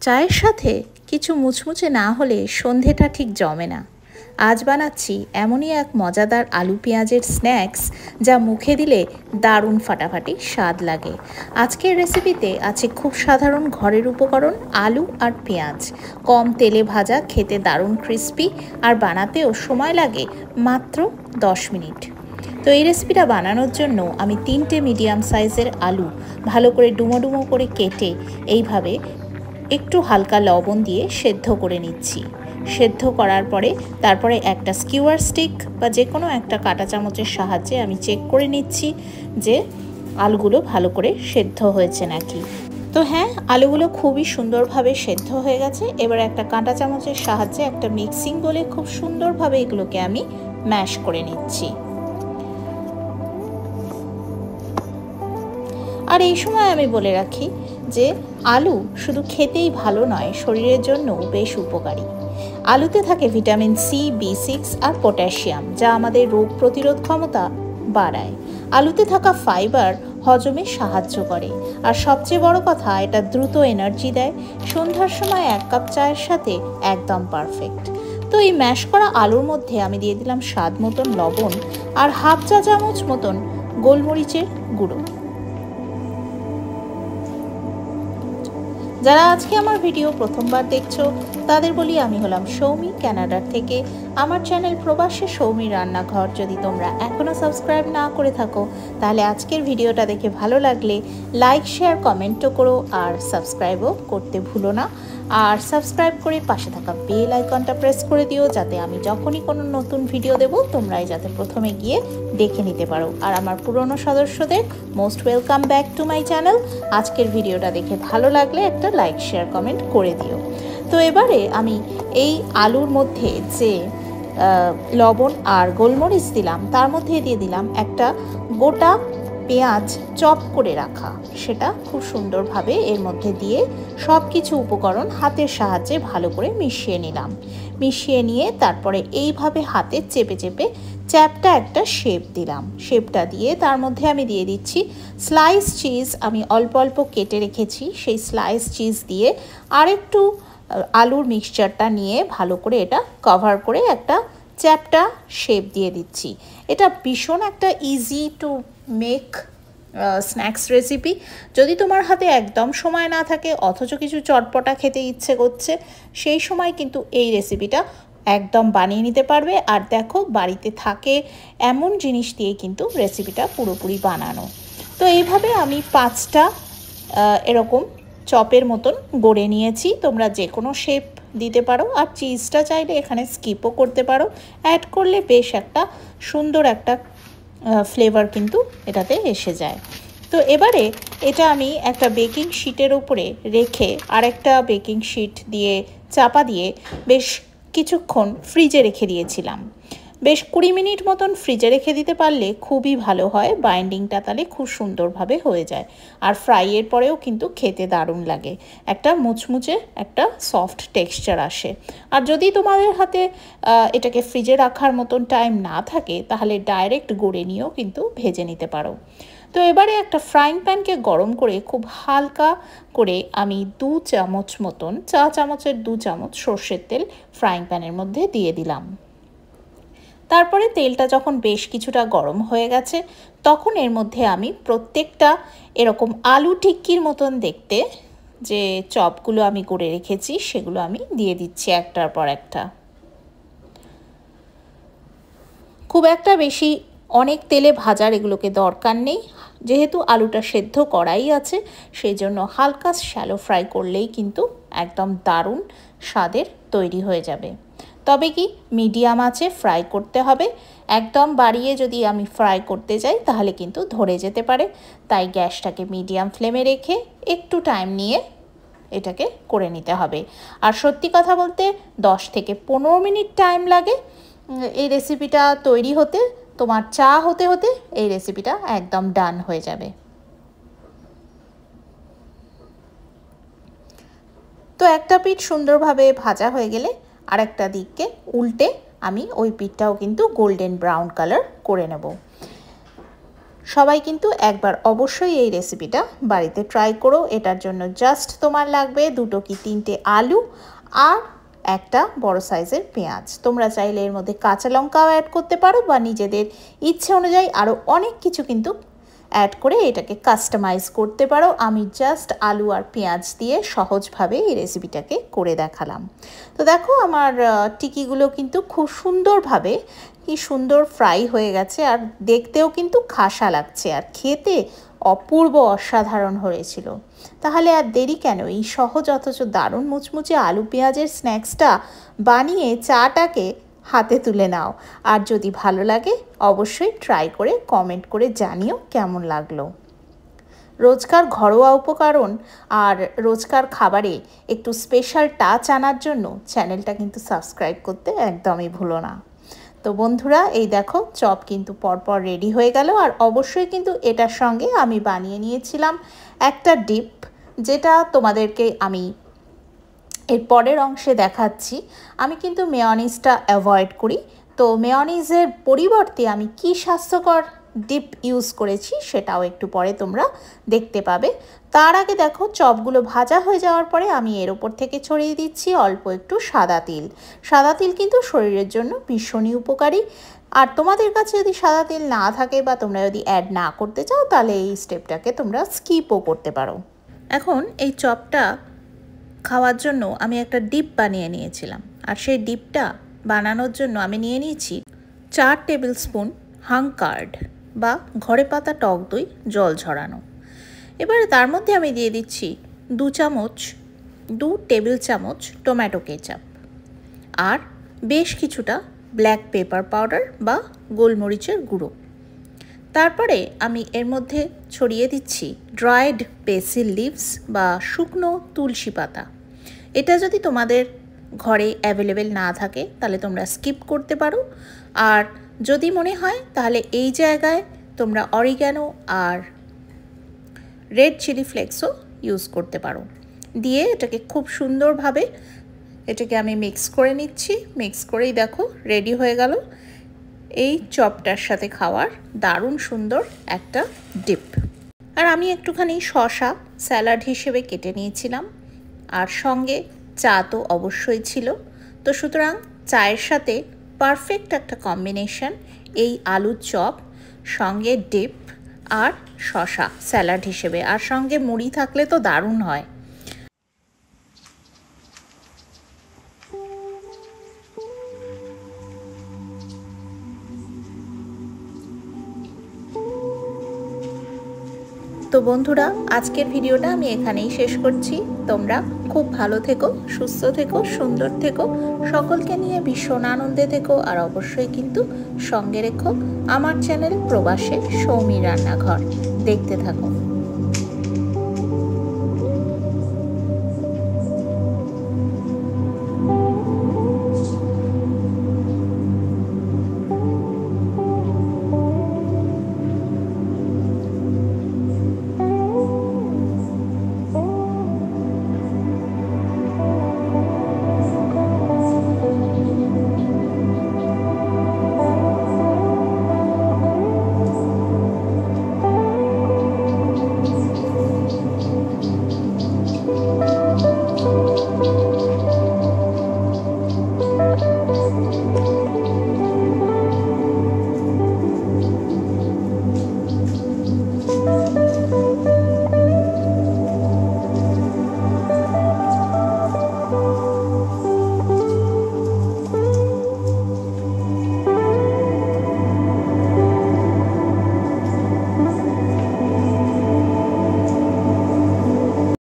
চায়ের সাথে কিছু মুচমুচে না হলে সন্ধেটা ঠিক জমে না। আজ বানাচ্ছি এমনই এক মজাদার আলু পেঁয়াজের স্ন্যাক্স যা মুখে দিলে দারুণ ফাটাফাটি স্বাদ লাগে। আজকের রেসিপিতে আছে খুব সাধারণ ঘরের উপকরণ, আলু আর পেঁয়াজ, কম তেলে ভাজা, খেতে দারুণ ক্রিস্পি, আর বানাতেও সময় লাগে মাত্র 10 মিনিট। তো এই রেসিপিটা বানানোর জন্য আমি 3টে মিডিয়াম সাইজের আলু ভালো করে ডুমো ডুমো করে কেটে এইভাবে একটু হালকা লবণ দিয়ে সেদ্ধ করে নিচ্ছি। সেদ্ধ করার পরে তারপরে একটা স্কিওয়ার স্টিক বা যে কোনো একটা কাঁটা চামচের সাহায্যে আমি চেক করে নিচ্ছি যে আলুগুলো ভালো করে সেদ্ধ হয়েছে নাকি। তো হ্যাঁ, আলুগুলো খুবই সুন্দরভাবে সেদ্ধ হয়ে গেছে। এবার একটা কাঁটা চামচের সাহায্যে একটা মিক্সিং বলে খুব সুন্দরভাবে এগুলোকে আমি ম্যাশ করে নিচ্ছি। আর এই সময় আমি বলে রাখি যে আলু শুধু খেতেই ভালো নয়, শরীরের জন্য বেশ উপকারী। আলুতে থাকে ভিটামিন সি, B6 আর পটাশিয়াম, যা আমাদের রোগ প্রতিরোধ ক্ষমতা বাড়ায়। আলুতে থাকা ফাইবার হজমে সাহায্য করে, আর সবচেয়ে বড় কথা, এটা দ্রুত এনার্জি দেয়। সন্ধ্যার সময় 1 কাপ চায়ের সাথে একদম পারফেক্ট। তো এই ম্যাশ করা আলুর মধ্যে আমি দিয়ে দিলাম স্বাদ মতন লবণ আর হাফ চা চামচ মতন গোলমরিচের গুঁড়ো। যারা আজকে আমার ভিডিও প্রথমবার দেখছো তাদের বলি, আমি হলাম সৌমি, কানাডার থেকে। আমার চ্যানেল প্রবাসী সৌমি রান্নাঘর যদি তোমরা এখনও সাবস্ক্রাইব না করে থাকো, তাহলে আজকের ভিডিওটা দেখে ভালো লাগলে লাইক, শেয়ার, কমেন্টও করো, আর সাবস্ক্রাইবও করতে ভুলো না। আর সাবস্ক্রাইব করে পাশে থাকা বেল আইকনটা প্রেস করে দিও, যাতে আমি যখনই কোনো নতুন ভিডিও দেবো তোমরাই যাতে প্রথমে গিয়ে দেখে নিতে পারো। আর আমার পুরনো সদস্যদের most welcome back to my channel. আজকের ভিডিওটা দেখে ভালো লাগলে একটা লাইক, শেয়ার, কমেন্ট করে দিও। তো এবারে আমি এই আলুর মধ্যে যে লবণ আর গোলমরিচ দিলাম, তার মধ্যে দিয়ে দিলাম একটা গোটা পেঁয়াজ চপ করে রাখা। সেটা খুব সুন্দরভাবে এর মধ্যে দিয়ে সব কিছু উপকরণ হাতের সাহায্যে ভালো করে মিশিয়ে নিলাম। মিশিয়ে নিয়ে তারপরে এইভাবে হাতে চেপে চেপে চ্যাপটা একটা শেপ দিলাম। শেপটা দিয়ে তার মধ্যে আমি দিয়ে দিচ্ছি স্লাইস চিজ। আমি অল্প অল্প কেটে রেখেছি, সেই স্লাইস চিজ দিয়ে আরেকটু আলুর মিক্সচারটা নিয়ে ভালো করে এটা কভার করে একটা চ্যাপটা শেপ দিয়ে দিচ্ছি। এটা ভীষণ একটা easy to make snacks recipe. যদি তোমার হাতে একদম সময় না থাকে অথচ কিছু চটপটা খেতে ইচ্ছে করছে, সেই সময় কিন্তু এই রেসিপিটা একদম বানিয়ে নিতে পারবে। আর দেখো, বাড়িতে থাকে এমন জিনিস দিয়ে কিন্তু রেসিপিটা পুরোপুরি বানানো। তো এইভাবে আমি 5টা এরকম চপের মতন গড়ে নিয়েছি। তোমরা যে কোনো শেপ দিতে পারো, আর চিজটা চাইলে এখানে স্কিপও করতে পারো। অ্যাড করলে বেশ একটা সুন্দর একটা ফ্লেভার কিন্তু এটাতে এসে যায়। তো এবারে এটা আমি একটা বেকিং শিটের উপরে রেখে আরেকটা বেকিং শিট দিয়ে চাপা দিয়ে বেশ কিছুক্ষণ ফ্রিজে রেখে দিয়েছিলাম। বেশ 20 মিনিট মতন ফ্রিজে রেখে দিতে পারলে খুবই ভালো হয়, বাইন্ডিংটা তাহলে খুব সুন্দরভাবে হয়ে যায়। আর ফ্রাইয়ের পরেও কিন্তু খেতে দারুণ লাগে, একটা মুচমুচে একটা সফট টেক্সচার আসে। আর যদি তোমাদের হাতে এটাকে ফ্রিজে রাখার মতন টাইম না থাকে, তাহলে ডাইরেক্ট গড়ে নিয়েও কিন্তু ভেজে নিতে পারো। তো এবারে একটা ফ্রাইং প্যানকে গরম করে খুব হালকা করে আমি 2 চামচ মতন, চা চামচের 2 চামচ সর্ষের তেল ফ্রাইং প্যানের মধ্যে দিয়ে দিলাম। তারপরে তেলটা যখন বেশ কিছুটা গরম হয়ে গেছে, তখন এর মধ্যে আমি প্রত্যেকটা এরকম আলু টিক্কির মতন দেখতে যে চপগুলো আমি করে রেখেছি সেগুলো আমি দিয়ে দিচ্ছি একটার পর একটা। খুব একটা বেশি অনেক তেলে ভাজার এগুলোকে দরকার নেই, যেহেতু আলুটা সেদ্ধ করাই আছে, সেই জন্য হালকা শ্যালো ফ্রাই করলেই কিন্তু একদম দারুণ স্বাদের তৈরি হয়ে যাবে। তবে কি মিডিয়াম আঁচে ফ্রাই করতে হবে। একদম বাড়িয়ে যদি আমি ফ্রাই করতে যাই তাহলে কিন্তু ধরে যেতে পারে, তাই গ্যাসটাকে মিডিয়াম ফ্লেমে রেখে একটু টাইম নিয়ে এটাকে করে নিতে হবে। আর সত্যি কথা বলতে 10 থেকে 15 মিনিট টাইম লাগে এই রেসিপিটা তৈরি হতে। তোমার চা হতে হতে এই রেসিপিটা একদম ডান হয়ে যাবে। তো একটা পিঠ সুন্দরভাবে ভাজা হয়ে গেলে আরেকটা দিককে উল্টে আমি ওই পিঠটাও কিন্তু গোল্ডেন ব্রাউন কালার করে নেব। সবাই কিন্তু একবার অবশ্যই এই রেসিপিটা বাড়িতে ট্রাই করো। এটার জন্য জাস্ট তোমার লাগবে 2 কি 3টে আলু আর একটা বড় সাইজের পেঁয়াজ। তোমরা চাইলে এর মধ্যে কাঁচা লঙ্কাও অ্যাড করতে পারো বা নিজেদের ইচ্ছে অনুযায়ী আরও অনেক কিছু কিন্তু অ্যাড করে এটাকে কাস্টমাইজ করতে পারো। আমি জাস্ট আলু আর পেঁয়াজ দিয়ে সহজভাবে এই রেসিপিটাকে করে দেখালাম। তো দেখো আমার টিকিগুলো কিন্তু খুব সুন্দরভাবে কি সুন্দর ফ্রাই হয়ে গেছে, আর দেখতেও কিন্তু খাসা লাগছে, আর খেতে অপূর্ব অসাধারণ হয়েছিল। তাহলে আর দেরি কেন, এই সহজ অথচ দারুণ মুচমুচে আলু পেঁয়াজের স্ন্যাক্সটা বানিয়ে চাটাকে হাতে তুলে নাও। আর যদি ভালো লাগে অবশ্যই ট্রাই করে কমেন্ট করে জানিও কেমন লাগলো। রোজকার ঘরোয়া উপকরণ আর রোজকার খাবারে একটু স্পেশাল টাচ আনার জন্য চ্যানেলটা কিন্তু সাবস্ক্রাইব করতে একদমই ভুলো না। তো বন্ধুরা, এই দেখো চপ কিন্তু পরপর রেডি হয়ে গেল। আর অবশ্যই কিন্তু এটার সঙ্গে আমি বানিয়ে নিয়েছিলাম একটা ডিপ, যেটা তোমাদেরকে আমি এর পরের অংশে দেখাচ্ছি। আমি কিন্তু মেয়োনিজটা অ্যাভয়েড করি, তো মেয়োনিজের পরিবর্তে আমি কি স্বাস্থ্যকর ডিপ ইউজ করেছি সেটাও একটু পরে তোমরা দেখতে পাবে। তার আগে দেখো চপগুলো ভাজা হয়ে যাওয়ার পরে আমি এর ওপর থেকে ছড়িয়ে দিচ্ছি অল্প একটু সাদা তিল। সাদা তিল কিন্তু শরীরের জন্য ভীষণই উপকারী। আর তোমাদের কাছে যদি সাদা তিল না থাকে বা তোমরা যদি অ্যাড না করতে চাও তাহলে এই স্টেপটাকে তোমরা স্কিপও করতে পারো। এখন এই চপটা খাওয়ার জন্য আমি একটা ডিপ বানিয়ে নিয়েছিলাম, আর সেই ডিপটা বানানোর জন্য আমি নিয়ে নিয়েছি 4 টেবিল স্পুন হাং কার্ড বা ঘরে পাতা টক দই জল ঝরানো। এবারে তার মধ্যে আমি দিয়ে দিচ্ছি 2 টেবিল চামচ টমেটো কেচাপ আর বেশ কিছুটা ব্ল্যাক পেপার পাউডার বা গোলমরিচের গুঁড়ো। তারপরে আমি এর মধ্যে ছড়িয়ে দিচ্ছি ড্রাইড বেসিল লিভস বা শুকনো তুলসী পাতা। এটা যদি তোমাদের ঘরে অ্যাভেলেবেল না থাকে তাহলে তোমরা স্কিপ করতে পারো, আর যদি মনে হয় তাহলে এই জায়গায় তোমরা অরিগ্যানো আর রেড চিলি ফ্লেক্সও ইউজ করতে পারো। দিয়ে এটাকে খুব সুন্দরভাবে এটাকে আমি মিক্স করে নিচ্ছি। মিক্স করেই দেখো রেডি হয়ে গেল এই চপটার সাথে খাওয়ার দারুণ সুন্দর একটা ডিপ। আর আমি একটুখানি শসা স্যালাড হিসেবে কেটে নিয়েছিলাম, আর সঙ্গে চা তো অবশ্যই ছিল। তো সুতরাং চায়ের সাথে পারফেক্ট একটা কম্বিনেশন এই আলুর চপ, সঙ্গে ডিপ আর শসা স্যালাড হিসেবে, আর সঙ্গে মুড়ি থাকলে তো দারুণ হয়। তো বন্ধুরা, আজকের ভিডিওটা আমি এখানেই শেষ করছি। তোমরা খুব ভালো থেকো, সুস্থ থেকো, সুন্দর থেকো, সকলকে নিয়ে ভীষণ আনন্দে থেকো। আর অবশ্যই কিন্তু সঙ্গে রেখো আমার চ্যানেল প্রবাসে সৌমি রান্নাঘর, দেখতে থাকো।